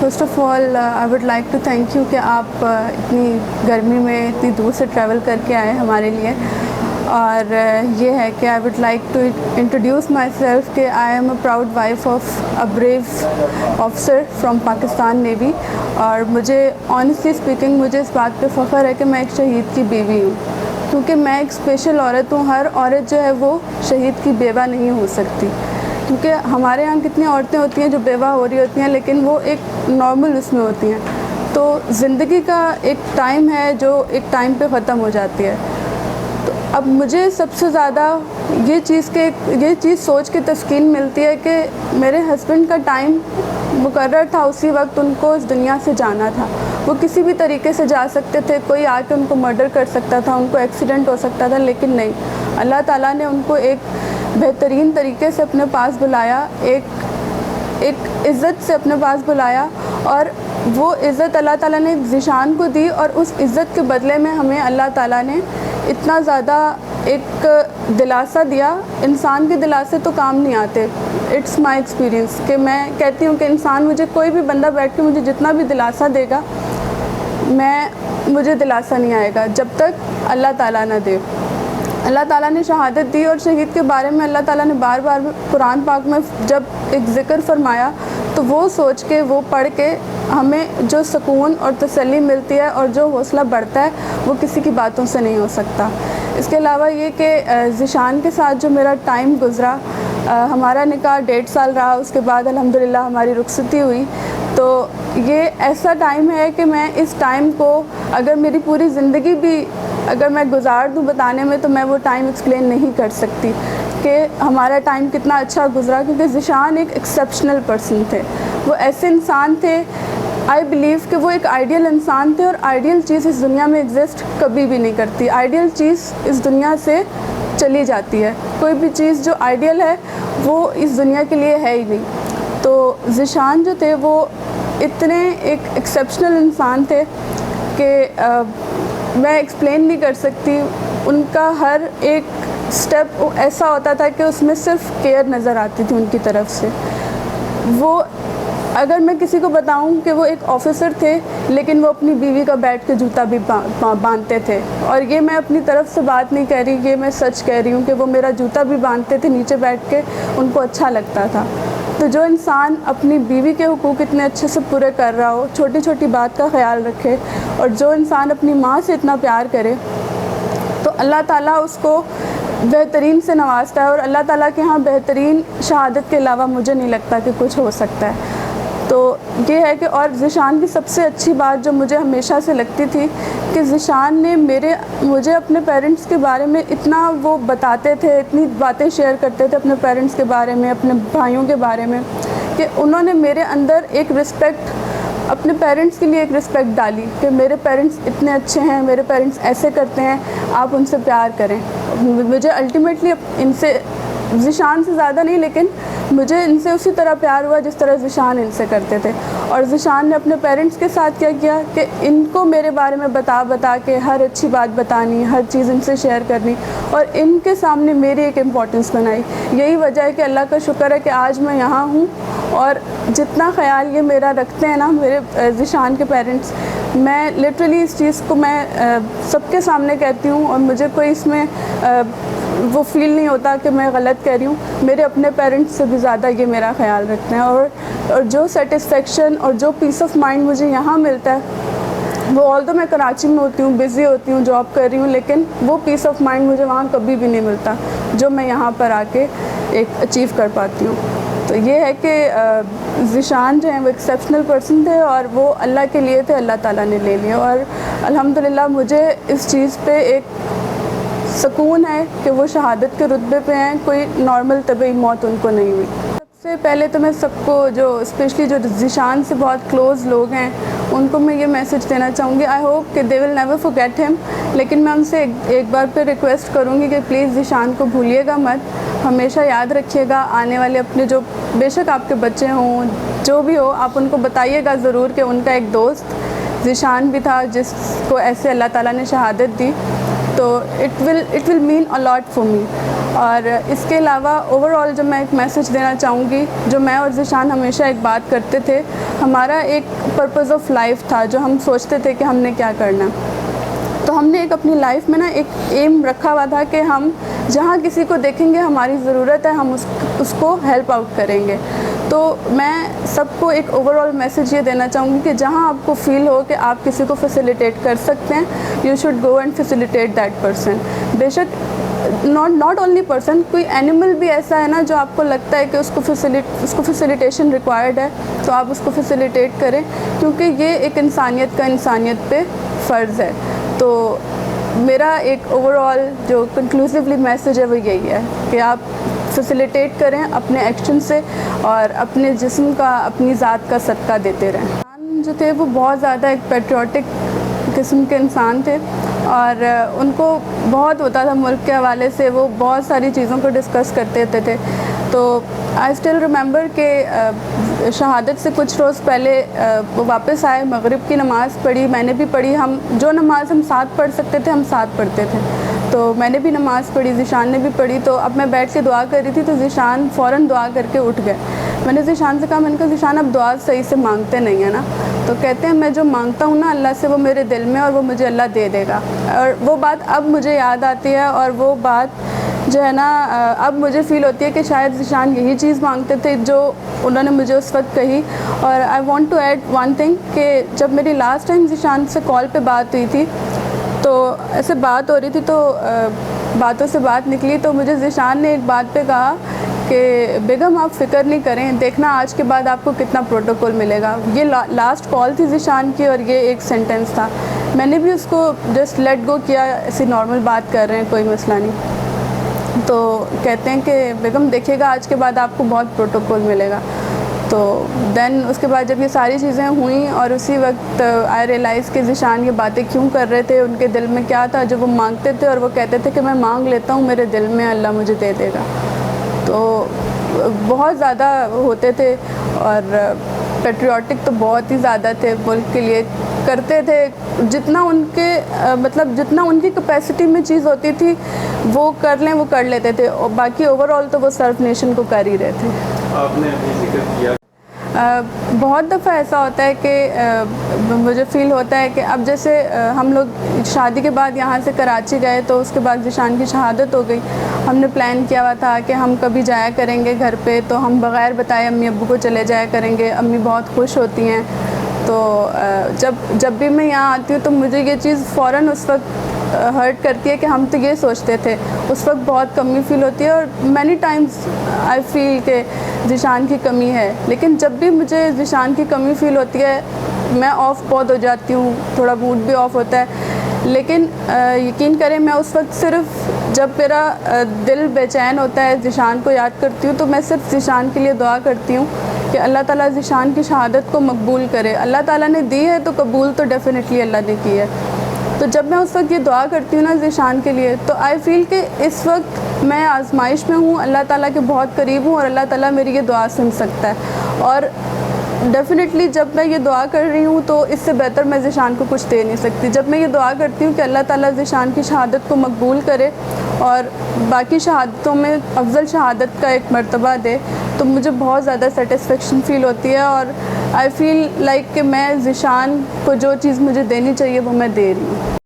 First of all I would like to thank you کہ آپ اتنی گرمی میں اتنی دور سے ٹریول کر کے آئے ہمارے لیے. اور یہ ہے کہ I would like to introduce myself کہ I am a proud wife of a brave officer from Pakistan navy. اور مجھے آنیسٹلی اسپیکنگ مجھے اس بات پہ فخر ہے کہ میں ایک شہید کی بیوی ہوں, کیونکہ میں ایک اسپیشل عورت ہوں. ہر عورت جو ہے وہ شہید کی بیوہ نہیں ہو سکتی, کیونکہ ہمارے یہاں کتنی عورتیں ہوتی ہیں جو بیوہ ہو رہی ہوتی ہیں لیکن وہ ایک نارمل اس میں ہوتی ہیں. تو زندگی کا ایک ٹائم ہے جو ایک ٹائم پہ ختم ہو جاتی ہے. تو اب مجھے سب سے زیادہ یہ چیز سوچ کے تسکین ملتی ہے کہ میرے ہسبینڈ کا ٹائم مقرر تھا, اسی وقت ان کو اس دنیا سے جانا تھا. وہ کسی بھی طریقے سے جا سکتے تھے, کوئی آ کے ان کو مرڈر کر سکتا تھا, ان کو ایکسیڈنٹ ہو سکتا تھا, لیکن نہیں, اللہ تعالیٰ نے ان کو ایک بہترین طریقے سے اپنے پاس بلایا, ایک عزت سے اپنے پاس بلایا. اور وہ عزت اللہ تعالیٰ نے ذیشان کو دی, اور اس عزت کے بدلے میں ہمیں اللہ تعالیٰ نے اتنا زیادہ ایک دلاسا دیا. انسان کے دلاسے تو کام نہیں آتے. اٹس مائی ایکسپیرینس کہ میں کہتی ہوں کہ انسان مجھے کوئی بھی بندہ بیٹھ کے مجھے جتنا بھی دلاسا دے گا, مجھے دلاسا نہیں آئے گا جب تک اللہ تعالیٰ نہ دے. اللہ تعالیٰ نے شہادت دی, اور شہید کے بارے میں اللہ تعالیٰ نے بار بار قرآن پاک میں جب ایک ذکر فرمایا تو وہ سوچ کے, وہ پڑھ کے ہمیں جو سکون اور تسلی ملتی ہے اور جو حوصلہ بڑھتا ہے وہ کسی کی باتوں سے نہیں ہو سکتا. اس کے علاوہ یہ کہ ذیشان کے ساتھ جو میرا ٹائم گزرا, ہمارا نکاح 1.5 سال رہا, اس کے بعد الحمدللہ ہماری رخصتی ہوئی. تو یہ ایسا ٹائم ہے کہ میں اس ٹائم کو اگر میری پوری زندگی بھی اگر میں گزار دوں بتانے میں تو میں وہ ٹائم ایکسپلین نہیں کر سکتی کہ ہمارا ٹائم کتنا اچھا گزرا. کیونکہ ذیشان ایک ایکسیپشنل پرسن تھے, وہ ایسے انسان تھے, آئی بلیو کہ وہ ایک آئیڈیل انسان تھے. اور آئیڈیل چیز اس دنیا میں ایگزسٹ کبھی بھی نہیں کرتی, آئیڈیل چیز اس دنیا سے چلی جاتی ہے. کوئی بھی چیز جو آئیڈیل ہے وہ اس دنیا کے لیے ہے ہی نہیں. تو ذیشان جو تھے وہ اتنے ایک ایکسیپشنل انسان تھے کہ میں ایکسپلین نہیں کر سکتی. ان کا ہر ایک سٹیپ ایسا ہوتا تھا کہ اس میں صرف کیئر نظر آتی تھی ان کی طرف سے. وہ اگر میں کسی کو بتاؤں کہ وہ ایک آفیسر تھے لیکن وہ اپنی بیوی کا بیٹھ کے جوتا بھی باندھتے تھے, اور یہ میں اپنی طرف سے بات نہیں کہہ رہی, یہ میں سچ کہہ رہی ہوں کہ وہ میرا جوتا بھی باندھتے تھے نیچے بیٹھ کے, ان کو اچھا لگتا تھا. تو جو انسان اپنی بیوی کے حقوق اتنے اچھے سے پورے کر رہا ہو, چھوٹی چھوٹی بات کا خیال رکھے, اور جو انسان اپنی ماں سے اتنا پیار کرے, تو اللہ تعالیٰ اس کو بہترین سے نوازتا ہے. اور اللہ تعالیٰ کے ہاں بہترین شہادت کے علاوہ مجھے نہیں لگتا کہ کچھ ہو سکتا ہے. تو یہ ہے کہ اور ذیشان کی سب سے اچھی بات جو مجھے ہمیشہ سے لگتی تھی کہ ذیشان نے مجھے اپنے پیرنٹس کے بارے میں اتنا وہ بتاتے تھے, اتنی باتیں شیئر کرتے تھے اپنے پیرنٹس کے بارے میں, اپنے بھائیوں کے بارے میں, کہ انہوں نے میرے اندر ایک رسپیکٹ, اپنے پیرنٹس کے لیے ایک رسپیکٹ ڈالی کہ میرے پیرنٹس اتنے اچھے ہیں, میرے پیرنٹس ایسے کرتے ہیں, آپ ان سے پیار کریں. مجھے الٹیمیٹلی ان سے ذیشان سے زیادہ نہیں, لیکن مجھے ان سے اسی طرح پیار ہوا جس طرح ذیشان ان سے کرتے تھے. اور ذیشان نے اپنے پیرنٹس کے ساتھ کیا کیا کہ ان کو میرے بارے میں بتا کے ہر اچھی بات بتانی, ہر چیز ان سے شیئر کرنی, اور ان کے سامنے میری ایک امپورٹنس بنائی. یہی وجہ ہے کہ اللہ کا شکر ہے کہ آج میں یہاں ہوں, اور جتنا خیال یہ میرا رکھتے ہیں نا میرے ذیشان کے پیرنٹس, میں لٹرلی اس چیز کو میں سب کے سامنے کہتی ہوں, اور مجھے کوئی اس میں وہ فیل نہیں ہوتا کہ میں غلط کہہ رہی ہوں. میرے اپنے پیرنٹس سے بھی زیادہ یہ میرا خیال رکھتے ہیں. اور جو سیٹسفیکشن اور جو پیس آف مائنڈ مجھے یہاں ملتا ہے, وہ آل دو میں کراچی میں ہوتی ہوں, بزی ہوتی ہوں, جاب کر رہی ہوں, لیکن وہ پیس آف مائنڈ مجھے وہاں کبھی بھی نہیں ملتا جو میں یہاں پر آ کے ایک اچیو کر پاتی ہوں. تو یہ ہے کہ ذیشان جو ہیں وہ ایکسیپشنل پرسن تھے, اور وہ اللہ کے لیے تھے, اللہ تعالیٰ نے لے لیے. اور الحمدللہ مجھے اس چیز پہ ایک سکون ہے کہ وہ شہادت کے رتبے پہ ہیں, کوئی نارمل طبعی موت ان کو نہیں ہوئی. سب سے پہلے تو میں سب کو جو اسپیشلی جو ذیشان سے بہت کلوز لوگ ہیں ان کو میں یہ میسج دینا چاہوں گی, آئی ہوپ کہ دے ول نیور فورگیٹ ہم. لیکن میں ان سے ایک بار پہ ریکویسٹ کروں گی کہ پلیز ذیشان کو بھولیے گا مت, ہمیشہ یاد رکھیے گا. آنے والے اپنے جو بے شک آپ کے بچے ہوں, جو بھی ہو, آپ ان کو بتائیے گا ضرور کہ ان کا ایک دوست ذیشان بھی تھا جس کو ایسے اللہ تعالیٰ نے شہادت دی. تو it will main a lot for me. اور اس کے علاوہ اوور آل جو میں ایک میسج دینا چاہوں گی, جو میں اور ذیشان ہمیشہ ایک بات کرتے تھے, ہمارا ایک پرپز آف لائف تھا جو ہم سوچتے تھے کہ ہم نے کیا کرنا. تو ہم نے ایک اپنی لائف میں نا ایک ایم رکھا ہوا تھا کہ ہم جہاں کسی کو دیکھیں گے ہماری ضرورت ہے, ہم اس کو ہیلپ آؤٹ کریں گے. تو میں سب کو ایک اوور آل میسج یہ دینا چاہوں گی کہ جہاں آپ کو فیل ہو کہ آپ کسی کو فیسیلیٹیٹ کر سکتے ہیں, you should go and facilitate that person. بے شک ناٹ اونلی پرسن, کوئی اینیمل بھی ایسا ہے نا جو آپ کو لگتا ہے کہ اس کو فیسیلیٹیشن ریکوائرڈ ہے, تو آپ اس کو فیسیلیٹیٹ کریں, کیونکہ یہ ایک انسانیت کا انسانیت پہ فرض ہے. تو میرا ایک اوور آل جو کنکلوسیولی میسج ہے وہ یہی ہے کہ آپ فیسیلیٹیٹ کریں اپنے ایکشن سے, اور اپنے جسم کا, اپنی ذات کا صدقہ دیتے رہیں. جو تھے وہ بہت زیادہ ایک پیٹریوٹک قسم کے انسان تھے, اور ان کو بہت ہوتا تھا ملک کے حوالے سے, وہ بہت ساری چیزوں کو ڈسکس کرتے ہوتے تھے. تو آئی اسٹل ریممبر کہ شہادت سے کچھ روز پہلے وہ واپس آئے, مغرب کی نماز پڑھی, میں نے بھی پڑھی. ہم جو نماز ہم ساتھ پڑھ سکتے تھے ہم ساتھ پڑھتے تھے, تو میں نے بھی نماز پڑھی, ذیشان نے بھی پڑھی. تو اب میں بیٹھ کے دعا کر رہی تھی تو ذیشان فوراً دعا کر کے اٹھ گئے. میں نے ذیشان سے کہا, میں نے کہا ذیشان اب دعا صحیح سے مانگتے نہیں ہیں نا. تو کہتے ہیں میں جو مانگتا ہوں نا اللہ سے وہ میرے دل میں, اور وہ مجھے اللہ دے دے گا. اور وہ بات اب مجھے یاد آتی ہے, اور وہ بات جو ہے نا اب مجھے فیل ہوتی ہے کہ شاید ذیشان یہی چیز مانگتے تھے جو انہوں نے مجھے اس وقت کہی. اور I want to add one thing کہ جب میری لاسٹ ٹائم ذیشان سے کال پہ بات ہوئی تھی تو ایسے بات ہو رہی تھی, تو باتوں سے بات نکلی, تو مجھے ذیشان نے ایک بات پہ کہا کہ بیگم آپ فکر نہیں کریں, دیکھنا آج کے بعد آپ کو کتنا پروٹوکول ملے گا. یہ لاسٹ کال تھی ذیشان کی, اور یہ ایک سینٹنس تھا. میں نے بھی اس کو جسٹ لیٹ گو کیا, ایسی نارمل بات کر رہے ہیں, کوئی مسئلہ نہیں. تو کہتے ہیں کہ بیگم دیکھیے گا آج کے بعد آپ کو بہت پروٹوکول ملے گا. تو دین اس کے بعد جب یہ ساری چیزیں ہوئیں, اور اسی وقت آئی ریئلائز کہ ذیشان یہ باتیں کیوں کر رہے تھے, ان کے دل میں کیا تھا جو وہ مانگتے تھے, اور وہ کہتے تھے کہ میں مانگ لیتا ہوں, میرے دل میں اللہ مجھے دے دے گا. تو بہت زیادہ ہوتے تھے, اور پیٹریوٹک تو بہت ہی زیادہ تھے, ملک کے لیے کرتے تھے جتنا ان کے جتنا ان کی کیپیسٹی میں چیز ہوتی تھی وہ کر لیں, وہ کر لیتے تھے. اور باقی اوور آل تو وہ سرو نیشن کو کر ہی رہے تھے. آپ نے ابھی ذکر کیا بہت دفعہ ایسا ہوتا ہے کہ مجھے فیل ہوتا ہے کہ اب جیسے ہم لوگ شادی کے بعد یہاں سے کراچی گئے, تو اس کے بعد ذیشان کی شہادت ہو گئی. ہم نے پلان کیا ہوا تھا کہ ہم کبھی جایا کریں گے گھر پہ, تو ہم بغیر بتائے امی ابو کو چلے جایا کریں گے. امی بہت خوش ہوتی ہیں. تو جب بھی میں یہاں آتی ہوں تو مجھے یہ چیز فوراً اس وقت ہرٹ کرتی ہے کہ ہم تو یہ سوچتے تھے. اس وقت بہت کمی فیل ہوتی ہے, اور مینی ٹائمز آئی فیل کہ ذیشان کی کمی ہے. لیکن جب بھی مجھے ذیشان کی کمی فیل ہوتی ہے میں آف بہت ہو جاتی ہوں, تھوڑا موڈ بھی آف ہوتا ہے. لیکن یقین کریں میں اس وقت صرف جب میرا دل بے چین ہوتا ہے ذیشان کو یاد کرتی ہوں, تو میں صرف ذیشان کے لیے دعا کرتی ہوں کہ اللہ تعالیٰ ذیشان کی شہادت کو مقبول کرے. اللہ تعالیٰ نے دی ہے تو قبول تو ڈیفینیٹلی اللہ نے کی ہے. تو جب میں اس وقت یہ دعا کرتی ہوں نا ذیشان کے لیے, تو آئی فیل کہ اس وقت میں آزمائش میں ہوں, اللہ تعالیٰ کے بہت قریب ہوں, اور اللہ تعالیٰ میری یہ دعا سن سکتا ہے. اور ڈیفینیٹلی جب میں یہ دعا کر رہی ہوں تو اس سے بہتر میں ذیشان کو کچھ دے نہیں سکتی. جب میں یہ دعا کرتی ہوں کہ اللہ تعالیٰ ذیشان کی شہادت کو مقبول کرے اور باقی شہادتوں میں افضل شہادت کا ایک مرتبہ دے, تو مجھے بہت زیادہ سیٹسفیکشن فیل ہوتی ہے. اور آئی فیل لائک کہ میں ذیشان کو جو چیز مجھے دینی چاہیے وہ میں دے رہی ہوں.